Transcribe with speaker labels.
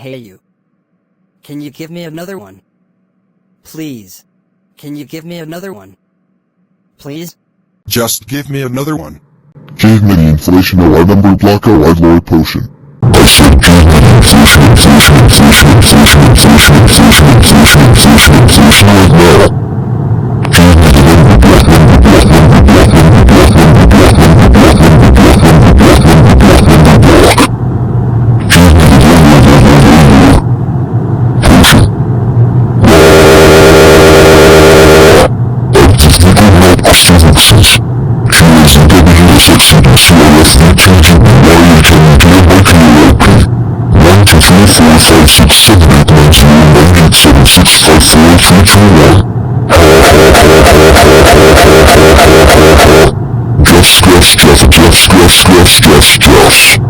Speaker 1: Hey you. Can you give me another one? Please. Can you give me another one? Please?
Speaker 2: Just give me another one.
Speaker 3: Give me the inflation or number blocko I'd Lord potion. I said give me the inflation right now. Give me the number block Just